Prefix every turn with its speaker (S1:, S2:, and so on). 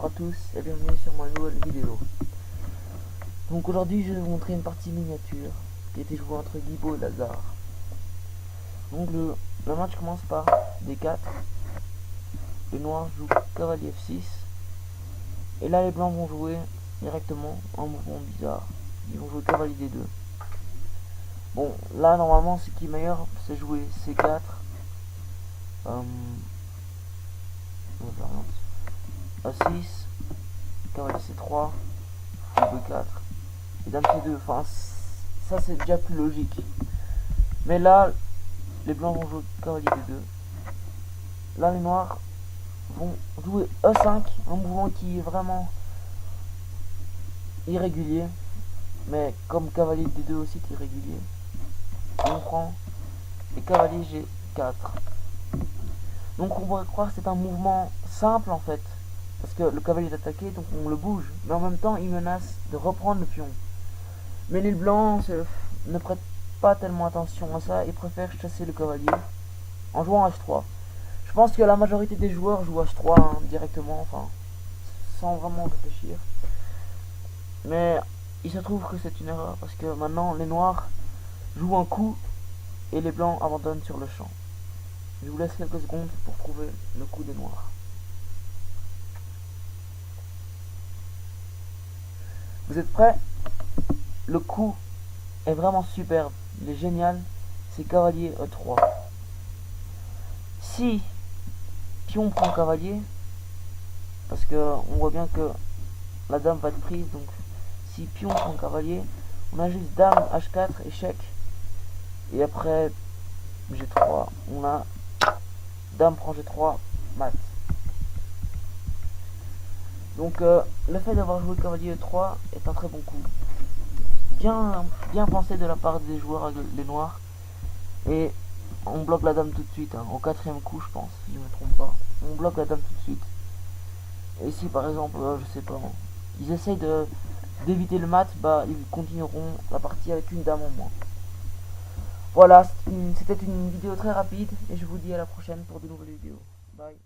S1: Bonjour à tous et bienvenue sur ma nouvelle vidéo. Donc aujourd'hui je vais vous montrer une partie miniature qui a été jouée entre Guibo et Lazare. Donc le match commence par D4. Les noirs jouent cavalier F6. Et là les blancs vont jouer directement un mouvement bizarre. Ils vont jouer cavalier D2. Bon là normalement ce qui est meilleur c'est jouer C4. A6, cavalier C3, B4 et dame C2. Enfin, ça c'est déjà plus logique. Mais là, les blancs vont jouer cavalier D2. Là, les noirs vont jouer E5, un mouvement qui est vraiment irrégulier. Mais comme cavalier D2 aussi qui est irrégulier, on prend les cavaliers G4. Donc on pourrait croire que c'est un mouvement simple en fait. Parce que le cavalier est attaqué, donc on le bouge. Mais en même temps, il menace de reprendre le pion. Mais les blancs ne prêtent pas tellement attention à ça et préfèrent chasser le cavalier en jouant H3. Je pense que la majorité des joueurs jouent H3 directement, enfin, sans vraiment réfléchir. Mais il se trouve que c'est une erreur parce que maintenant les noirs jouent un coup et les blancs abandonnent sur le champ. Je vous laisse quelques secondes pour trouver le coup des noirs. Vous êtes prêts? Le coup est vraiment superbe, il est génial, c'est cavalier E3. Si pion prend cavalier, parce que on voit bien que la dame va être prise, donc si pion prend cavalier, on a juste dame H4 échec, et après G3, on a dame prend G3 mat. Donc le fait d'avoir joué cavalier E3 est un très bon coup. Bien pensé de la part des joueurs les noirs. Et on bloque la dame tout de suite, au quatrième coup je pense, si je me trompe pas. On bloque la dame tout de suite. Et si par exemple, je sais pas, ils essayent d'éviter le mat, bah ils continueront la partie avec une dame en moins. Voilà, c'était une vidéo très rapide et je vous dis à la prochaine pour de nouvelles vidéos. Bye.